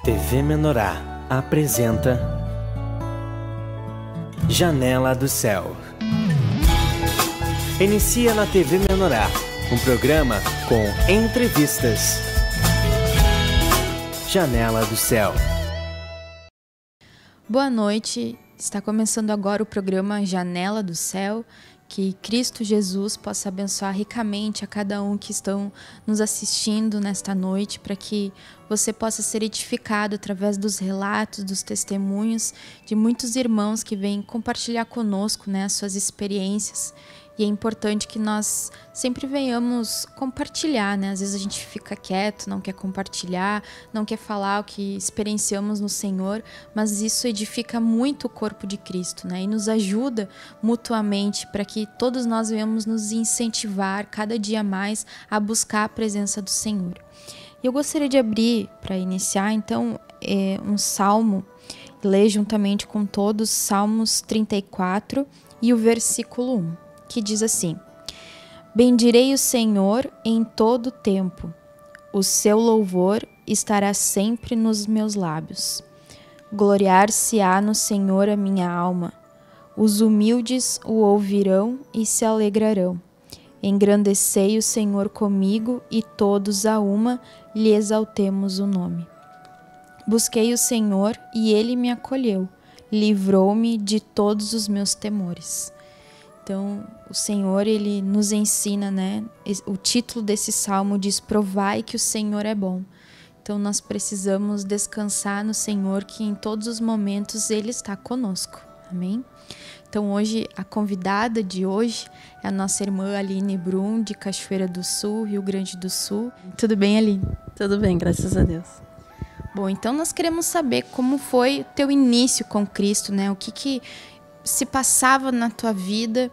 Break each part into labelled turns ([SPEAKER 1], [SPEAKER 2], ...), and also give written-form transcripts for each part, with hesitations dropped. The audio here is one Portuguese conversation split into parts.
[SPEAKER 1] TV Menorá apresenta Janela do Céu. Inicia na TV Menorá, um programa com entrevistas. Janela do Céu.
[SPEAKER 2] Boa noite, está começando agora o programa Janela do Céu. Que Cristo Jesus possa abençoar ricamente a cada um que estão nos assistindo nesta noite, para que você possa ser edificado através dos relatos, dos testemunhos de muitos irmãos que vêm compartilhar conosco, as suas experiências. E é importante que nós sempre venhamos compartilhar, Às vezes a gente fica quieto, não quer compartilhar, não quer falar o que experienciamos no Senhor, mas isso edifica muito o corpo de Cristo, E nos ajuda mutuamente para que todos nós venhamos nos incentivar cada dia mais a buscar a presença do Senhor. E eu gostaria de abrir, para iniciar, então, um salmo, ler juntamente com todos, Salmos 34 e o versículo 1. Que diz assim: Bendirei o Senhor em todo o tempo, o seu louvor estará sempre nos meus lábios. Gloriar-se-á no Senhor a minha alma, os humildes o ouvirão e se alegrarão. Engrandecei o Senhor comigo e todos a uma lhe exaltemos o nome. Busquei o Senhor e ele me acolheu, livrou-me de todos os meus temores. Então, o Senhor, Ele nos ensina, O título desse salmo diz: provai que o Senhor é bom. Então, nós precisamos descansar no Senhor, que em todos os momentos Ele está conosco. Amém? Então, hoje, a convidada de hoje é a nossa irmã Aline Brum, de Cachoeira do Sul, Rio Grande do Sul. Tudo bem, Aline?
[SPEAKER 3] Tudo bem, graças a Deus.
[SPEAKER 2] Bom, então nós queremos saber como foi o teu início com Cristo, O que se passava na tua vida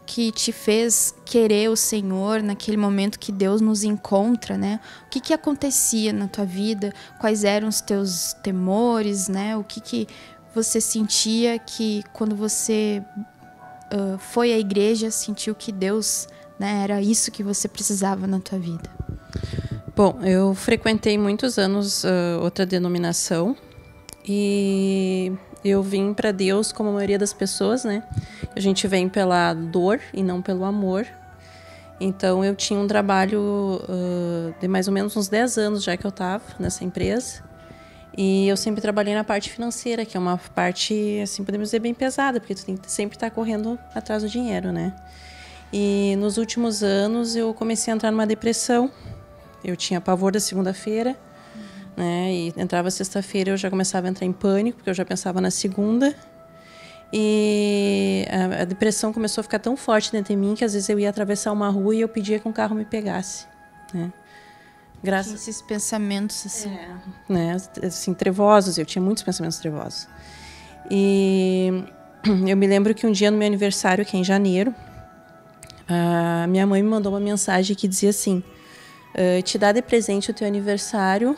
[SPEAKER 2] que te fez querer o Senhor naquele momento que Deus nos encontra, O que acontecia na tua vida, quais eram os teus temores, O que você sentia que quando você foi à igreja, sentiu que Deus, era isso que você precisava na tua vida?
[SPEAKER 3] Bom, eu frequentei muitos anos outra denominação e eu vim para Deus como a maioria das pessoas, A gente vem pela dor e não pelo amor. Então, eu tinha um trabalho de mais ou menos uns 10 anos já que eu estava nessa empresa. E eu sempre trabalhei na parte financeira, que é uma parte, assim, podemos dizer, bem pesada, porque tu tem que sempre estar correndo atrás do dinheiro, E nos últimos anos, eu comecei a entrar numa depressão. Eu tinha pavor da segunda-feira. E entrava sexta-feira, eu já começava a entrar em pânico, porque eu já pensava na segunda. E a depressão começou a ficar tão forte dentro de mim que às vezes eu ia atravessar uma rua e eu pedia que um carro me pegasse.
[SPEAKER 2] Tinha esses pensamentos assim.
[SPEAKER 3] Assim, trevosos, eu tinha muitos pensamentos trevosos. E eu me lembro que um dia no meu aniversário, que é em janeiro, a minha mãe me mandou uma mensagem que dizia assim: te dá de presente o teu aniversário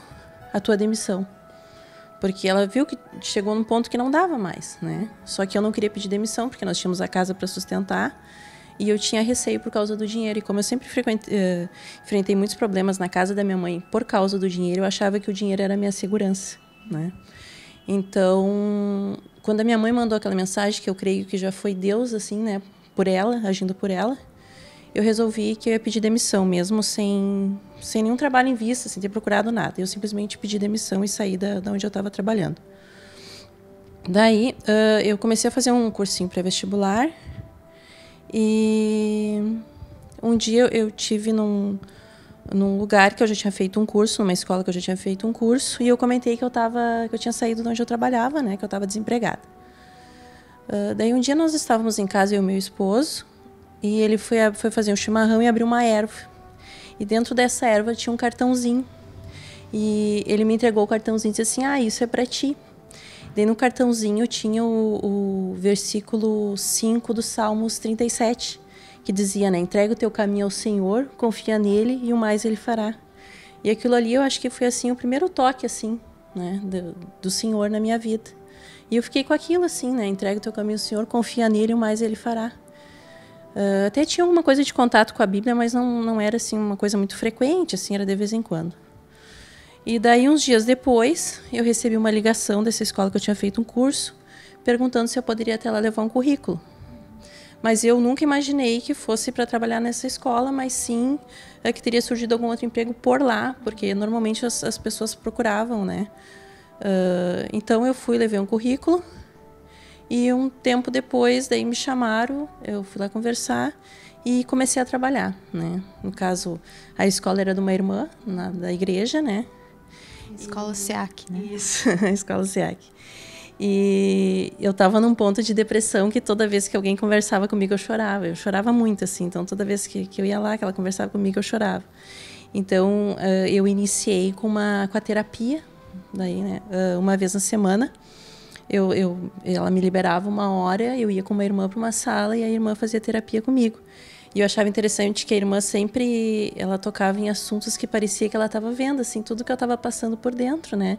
[SPEAKER 3] a tua demissão. Porque ela viu que chegou num ponto que não dava mais, Só que eu não queria pedir demissão, porque nós tínhamos a casa para sustentar e eu tinha receio por causa do dinheiro. E como eu sempre enfrentei muitos problemas na casa da minha mãe por causa do dinheiro, eu achava que o dinheiro era a minha segurança, Então, quando a minha mãe mandou aquela mensagem, que eu creio que já foi Deus, assim, por ela, agindo por ela, eu resolvi que eu ia pedir demissão, mesmo sem nenhum trabalho em vista, sem ter procurado nada. Eu simplesmente pedi demissão e saí da onde eu estava trabalhando. Daí, eu comecei a fazer um cursinho pré-vestibular. E um dia eu tive num lugar que eu já tinha feito um curso, numa escola que eu já tinha feito um curso, e eu comentei que eu tinha saído de onde eu trabalhava, que eu estava desempregada. Daí um dia nós estávamos em casa, eu e meu esposo, e ele foi fazer um chimarrão e abriu uma erva. E dentro dessa erva tinha um cartãozinho. E ele me entregou o cartãozinho e disse assim: isso é para ti. Daí no cartãozinho tinha o versículo 5 do Salmos 37, que dizia, entrega o teu caminho ao Senhor, confia nele e o mais ele fará. E aquilo ali eu acho que foi assim o primeiro toque assim, do Senhor na minha vida. E eu fiquei com aquilo assim, entrega o teu caminho ao Senhor, confia nele e o mais ele fará. Até tinha alguma coisa de contato com a Bíblia, mas não era assim uma coisa muito frequente, assim, era de vez em quando. E daí, uns dias depois, eu recebi uma ligação dessa escola que eu tinha feito um curso, perguntando se eu poderia até lá levar um currículo. Mas eu nunca imaginei que fosse para trabalhar nessa escola, mas sim que teria surgido algum outro emprego por lá, porque normalmente as pessoas procuravam, né? Então eu fui, levei um currículo e um tempo depois daí me chamaram, eu fui lá conversar e comecei a trabalhar, né? No caso, a escola era de uma irmã da igreja, né?
[SPEAKER 2] Escola SEAC, né?
[SPEAKER 3] Isso, a escola SEAC. E eu estava num ponto de depressão que toda vez que alguém conversava comigo eu chorava. Eu chorava muito, assim. Então, toda vez que eu ia lá, que ela conversava comigo, eu chorava. Então, eu iniciei com a terapia. Daí, né, uma vez na semana, ela me liberava 1 hora, eu ia com uma irmã para uma sala e a irmã fazia terapia comigo. E eu achava interessante que a irmã sempre ela tocava em assuntos que parecia que ela estava vendo, assim, tudo que eu estava passando por dentro, né?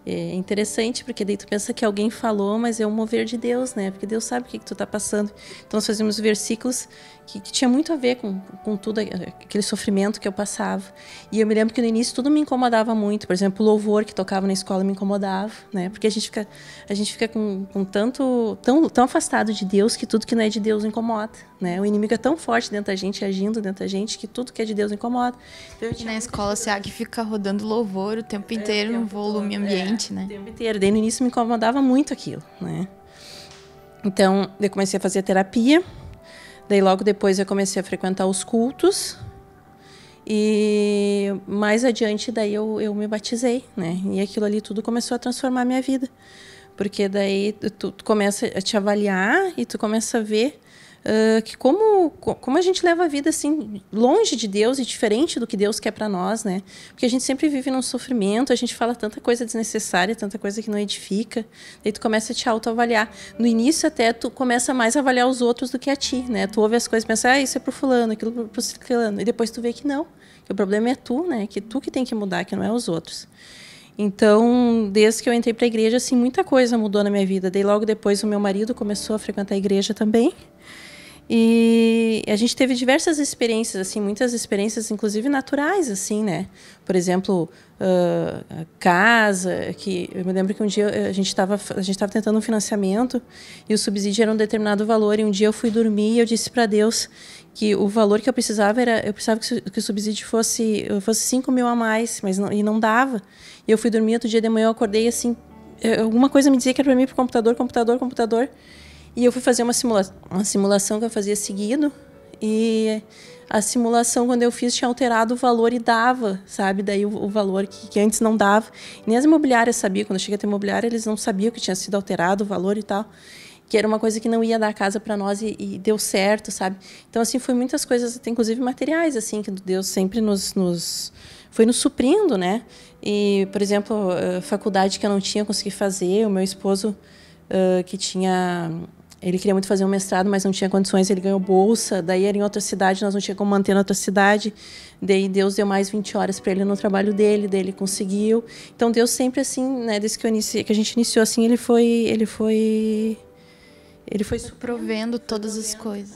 [SPEAKER 3] É interessante, porque daí tu pensa que alguém falou, mas é um mover de Deus, né? Porque Deus sabe o que tu tá passando. Então, nós fazíamos versículos que tinha muito a ver com tudo aquele sofrimento que eu passava. E eu me lembro que no início tudo me incomodava muito. Por exemplo, o louvor que tocava na escola me incomodava, né? Porque a gente fica com tão afastado de Deus que tudo que não é de Deus incomoda, né? O inimigo é tão forte dentro da gente, agindo dentro da gente, que tudo que é de Deus incomoda.
[SPEAKER 2] Então, na escola SEAC fica rodando louvor o tempo inteiro no volume ambiente, né?
[SPEAKER 3] O tempo inteiro. Daí no início me incomodava muito aquilo, né? Então, eu comecei a fazer terapia. Daí logo depois eu comecei a frequentar os cultos. E mais adiante daí eu me batizei, né? E aquilo ali tudo começou a transformar a minha vida. Porque daí tu começa a te avaliar e tu começa a ver que como a gente leva a vida assim longe de Deus e diferente do que Deus quer para nós, né? Porque a gente sempre vive num sofrimento, a gente fala tanta coisa desnecessária, tanta coisa que não edifica. Daí tu começa a te autoavaliar. No início até tu começa mais a avaliar os outros do que a ti, né? Tu ouve as coisas e pensa, isso é pro fulano, aquilo pro ciclano. E depois tu vê que não, que o problema é tu, né? Que tu que tem que mudar, que não é os outros. Então, desde que eu entrei para a igreja, assim, muita coisa mudou na minha vida. Daí logo depois o meu marido começou a frequentar a igreja também. E a gente teve diversas experiências, assim, muitas experiências, inclusive naturais, assim, né? Por exemplo, casa, que eu me lembro que um dia a gente estava tentando um financiamento e o subsídio era um determinado valor. E um dia eu fui dormir e eu disse para Deus que o valor que eu precisava que o subsídio fosse 5 mil a mais, mas não dava. E eu fui dormir, outro dia de manhã eu acordei assim, alguma coisa me dizia que era para mim ir para o computador. E eu fui fazer uma simulação que eu fazia seguido. E a simulação, quando eu fiz, tinha alterado o valor e dava, sabe? Daí o valor que antes não dava. E nem as imobiliárias sabiam. Quando eu cheguei a ter imobiliária, eles não sabiam que tinha sido alterado o valor e tal. Que era uma coisa que não ia dar casa para nós e deu certo, sabe? Então, assim, foi muitas coisas, até inclusive materiais, assim, que Deus sempre foi nos suprindo, né? E, por exemplo, a faculdade que eu não tinha, eu consegui fazer. O meu esposo, ele queria muito fazer um mestrado, mas não tinha condições, ele ganhou bolsa. Daí era em outra cidade, nós não tínhamos como manter na outra cidade. Daí Deus deu mais 20 horas para ele no trabalho dele, daí ele conseguiu. Então Deus sempre assim, né, desde que a gente iniciou assim, ele foi
[SPEAKER 2] provendo todas as coisas.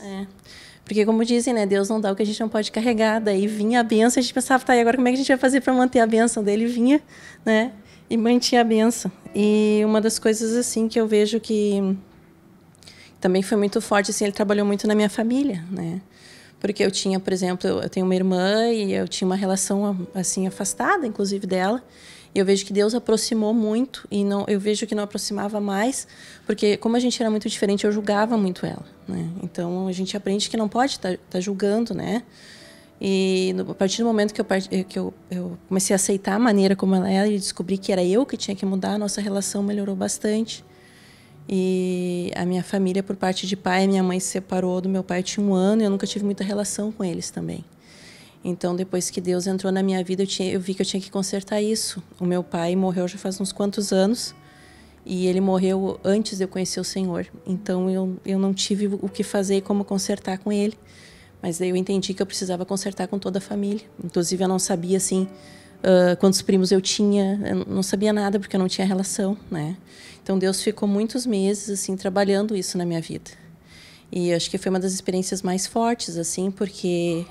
[SPEAKER 3] Porque, como dizem, né, Deus não dá o que a gente não pode carregar. Daí vinha a bênção, a gente pensava, tá, e agora como é que a gente vai fazer para manter a bênção? Daí ele vinha, né, e mantinha a bênção. E uma das coisas assim que eu vejo que também foi muito forte, assim, ele trabalhou muito na minha família, né? Porque eu tinha, por exemplo, eu tenho uma irmã e eu tinha uma relação assim afastada, inclusive dela. E eu vejo que Deus aproximou muito e eu vejo que não aproximava mais, porque como a gente era muito diferente, eu julgava muito ela, né? Então a gente aprende que não pode estar julgando, né? E a partir do momento que eu comecei a aceitar a maneira como ela era e descobri que era eu que tinha que mudar, a nossa relação melhorou bastante. E a minha família, por parte de pai, minha mãe se separou do meu pai, tinha 1 ano, e eu nunca tive muita relação com eles também. Então, depois que Deus entrou na minha vida, eu vi que eu tinha que consertar isso. O meu pai morreu já faz uns quantos anos, e ele morreu antes de eu conhecer o Senhor. Então, eu não tive o que fazer e como consertar com ele. Mas daí eu entendi que eu precisava consertar com toda a família. Inclusive, eu não sabia, assim, quantos primos eu tinha. Eu não sabia nada, porque eu não tinha relação, né? Então, Deus ficou muitos meses, assim, trabalhando isso na minha vida. E acho que foi uma das experiências mais fortes, assim, porque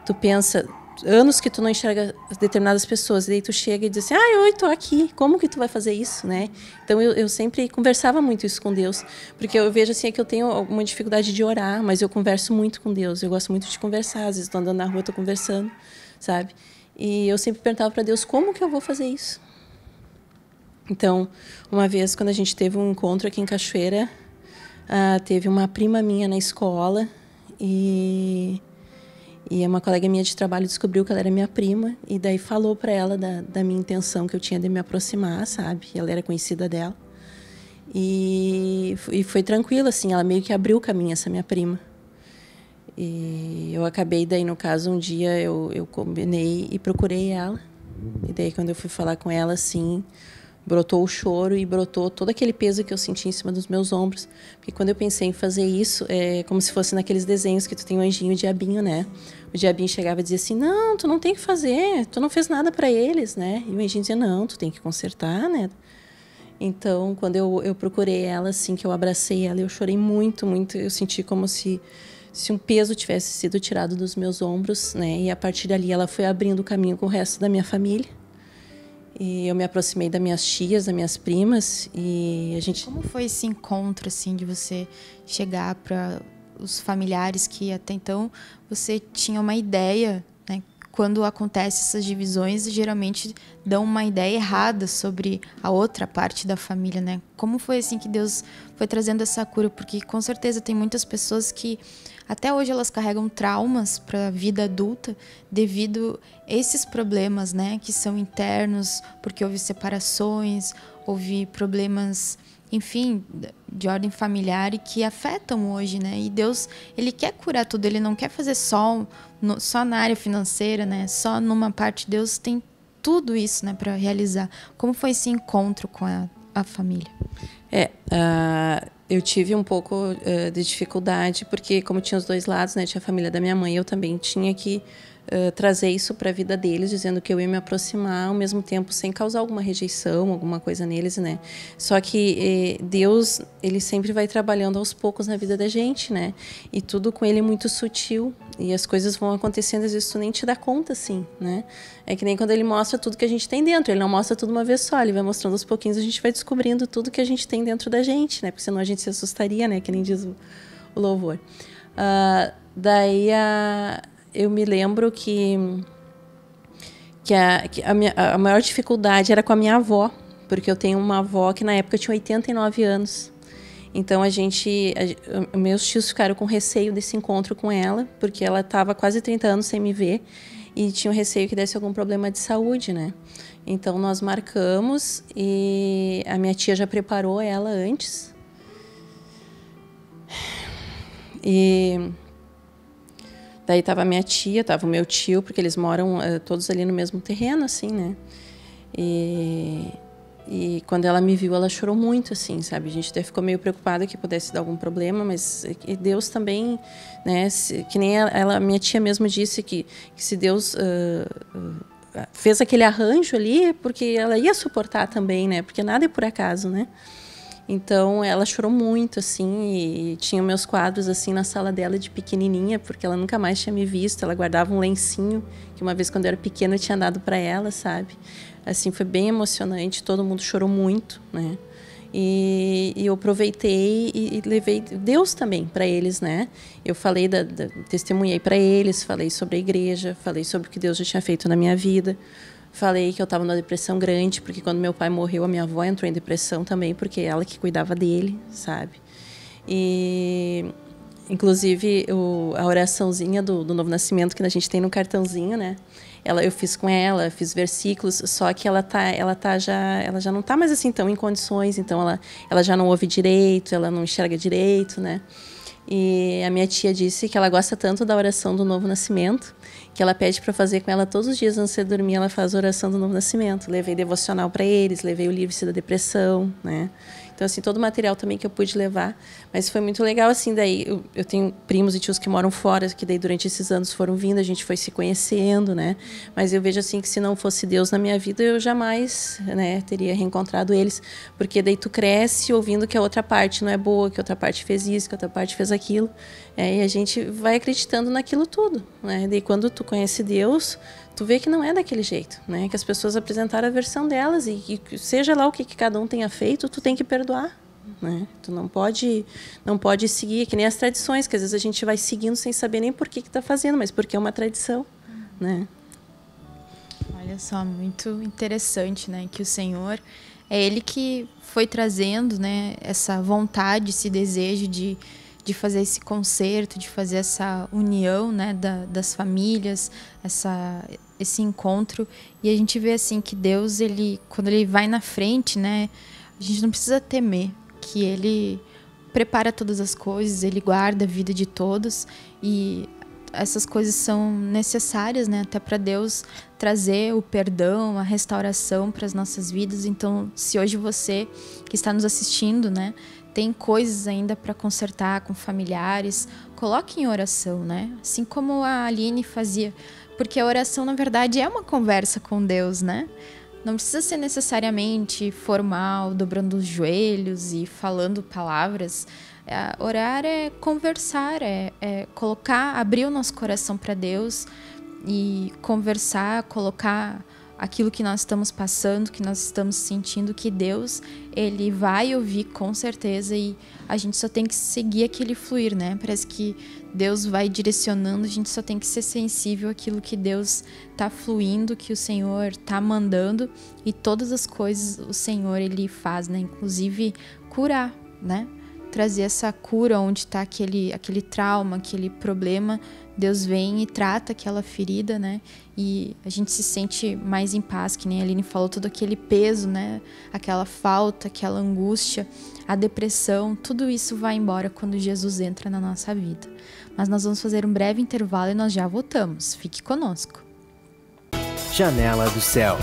[SPEAKER 3] tu pensa, anos que tu não enxerga determinadas pessoas, e daí tu chega e diz assim, oi, tô aqui, como que tu vai fazer isso, né? Então eu sempre conversava muito isso com Deus, porque eu vejo assim que eu tenho alguma dificuldade de orar, mas eu converso muito com Deus, eu gosto muito de conversar, às vezes estou andando na rua, estou conversando, sabe? E eu sempre perguntava para Deus, como que eu vou fazer isso? Então, uma vez, quando a gente teve um encontro aqui em Cachoeira, teve uma prima minha na escola, e uma colega minha de trabalho descobriu que ela era minha prima, e daí falou para ela da minha intenção que eu tinha de me aproximar, sabe? Ela era conhecida dela. E foi tranquilo, assim, ela meio que abriu o caminho, essa minha prima. E eu acabei, daí, no caso, um dia eu combinei e procurei ela. E daí, quando eu fui falar com ela, assim, brotou o choro e brotou todo aquele peso que eu senti em cima dos meus ombros. Porque quando eu pensei em fazer isso, é como se fosse naqueles desenhos que tu tem um anjinho e o diabinho, né? O diabinho chegava e dizia assim, não, tu não tem que fazer, tu não fez nada para eles, né? E o anjinho dizia, não, tu tem que consertar, né? Então, quando eu procurei ela, assim, que eu abracei ela, eu chorei muito, muito. Eu senti como se um peso tivesse sido tirado dos meus ombros, né? E a partir dali ela foi abrindo o caminho com o resto da minha família. E eu me aproximei das minhas tias, das minhas primas, e a gente...
[SPEAKER 2] Como foi esse encontro, assim, de você chegar para os familiares que até então você tinha uma ideia, né? Quando acontecem essas divisões, geralmente dão uma ideia errada sobre a outra parte da família, né? Como foi assim que Deus foi trazendo essa cura? Porque com certeza tem muitas pessoas que até hoje elas carregam traumas para a vida adulta devido a esses problemas, né? Que são internos, porque houve separações, houve problemas, enfim, de ordem familiar e que afetam hoje, né? E Deus, Ele quer curar tudo, Ele não quer fazer só na área financeira, né? Só numa parte. Deus tem tudo isso, né, para realizar. Como foi esse encontro com a família?
[SPEAKER 3] Eu tive um pouco de dificuldade, porque como tinha os dois lados, né, tinha a família da minha mãe, eu também tinha que trazer isso para a vida deles, dizendo que eu ia me aproximar ao mesmo tempo sem causar alguma rejeição, alguma coisa neles, né? Só que Deus, ele sempre vai trabalhando aos poucos na vida da gente, né? E tudo com ele é muito sutil, e as coisas vão acontecendo, às vezes tu nem te dá conta, assim, né? É que nem quando ele mostra tudo que a gente tem dentro, ele não mostra tudo uma vez só, ele vai mostrando aos pouquinhos, a gente vai descobrindo tudo que a gente tem dentro da gente, né? Porque senão a gente se assustaria, né? Que nem diz o louvor. Eu me lembro que a maior dificuldade era com a minha avó, porque eu tenho uma avó que na época tinha 89 anos. Então meus tios ficaram com receio desse encontro com ela, porque ela estava quase 30 anos sem me ver e tinham receio que desse algum problema de saúde, né? Então nós marcamos e a minha tia já preparou ela antes. E daí estava a minha tia, estava o meu tio, porque eles moram todos ali no mesmo terreno, assim, né? E quando ela me viu, ela chorou muito, assim, sabe? A gente até ficou meio preocupada que pudesse dar algum problema, mas Deus também, né? Que nem minha tia mesmo disse que se Deus fez aquele arranjo ali, porque ela ia suportar também, né? Porque nada é por acaso, né? Então, ela chorou muito, assim, e tinha meus quadros, assim, na sala dela de pequenininha, porque ela nunca mais tinha me visto. Ela guardava um lencinho, que uma vez, quando eu era pequena, eu tinha dado para ela, sabe? Assim, foi bem emocionante, todo mundo chorou muito, né? E eu aproveitei e levei Deus também para eles, né? Eu falei, testemunhei para eles, falei sobre a igreja, falei sobre o que Deus já tinha feito na minha vida. Falei que eu estava numa depressão grande, porque quando meu pai morreu, a minha avó entrou em depressão também, porque ela que cuidava dele, sabe? E, inclusive, a oraçãozinha do Novo Nascimento, que a gente tem no cartãozinho, né? Eu fiz com ela, fiz versículos, só que ela já não está mais assim tão em condições, então ela já não ouve direito, ela não enxerga direito, né? E a minha tia disse que ela gosta tanto da oração do Novo Nascimento, que ela pede para fazer com ela todos os dias antes de dormir, ela faz a oração do Novo Nascimento. Levei devocional para eles, levei o livro da depressão, né? Então, assim, todo o material também que eu pude levar. Mas foi muito legal, assim, daí eu tenho primos e tios que moram fora, que daí durante esses anos foram vindo, a gente foi se conhecendo, né? Mas eu vejo, assim, que se não fosse Deus na minha vida, eu jamais, né, teria reencontrado eles. Porque daí tu cresce ouvindo que a outra parte não é boa, que a outra parte fez isso, que a outra parte fez aquilo. E a gente vai acreditando naquilo tudo, né? Daí quando tu conhece Deus, tu vê que não é daquele jeito, né? Que as pessoas apresentaram a versão delas e seja lá o que cada um tenha feito, tu tem que perdoar, né? Tu não pode seguir, que nem as tradições, que às vezes a gente vai seguindo sem saber nem por que tá fazendo, mas porque é uma tradição, né?
[SPEAKER 2] Olha só, muito interessante, né? Que o Senhor, é Ele que foi trazendo, né, essa vontade, esse desejo de fazer esse concerto, de fazer essa união, né, das famílias, esse encontro. E a gente vê assim que Deus, quando ele vai na frente, né, a gente não precisa temer, que ele prepara todas as coisas, ele guarda a vida de todos, e essas coisas são necessárias, né, até para Deus trazer o perdão, a restauração para as nossas vidas. Então, se hoje você que está nos assistindo, né, tem coisas ainda para consertar com familiares, coloque em oração, né? Assim como a Aline fazia, porque a oração, na verdade, é uma conversa com Deus, né? Não precisa ser necessariamente formal, dobrando os joelhos e falando palavras. Orar é conversar, é colocar, abrir o nosso coração para Deus e conversar, colocar aquilo que nós estamos passando, que nós estamos sentindo, que Deus, ele vai ouvir com certeza, e a gente só tem que seguir aquele fluir, né? Parece que Deus vai direcionando, a gente só tem que ser sensível àquilo que Deus está fluindo, que o Senhor está mandando, e todas as coisas o Senhor, ele faz, né? Inclusive curar, né? Trazer essa cura onde está aquele trauma, aquele problema. Deus vem e trata aquela ferida, né? E a gente se sente mais em paz, que nem a Aline falou, todo aquele peso, né? Aquela falta, aquela angústia, a depressão, tudo isso vai embora quando Jesus entra na nossa vida. Mas nós vamos fazer um breve intervalo e nós já voltamos. Fique conosco.
[SPEAKER 1] Janela do Céu.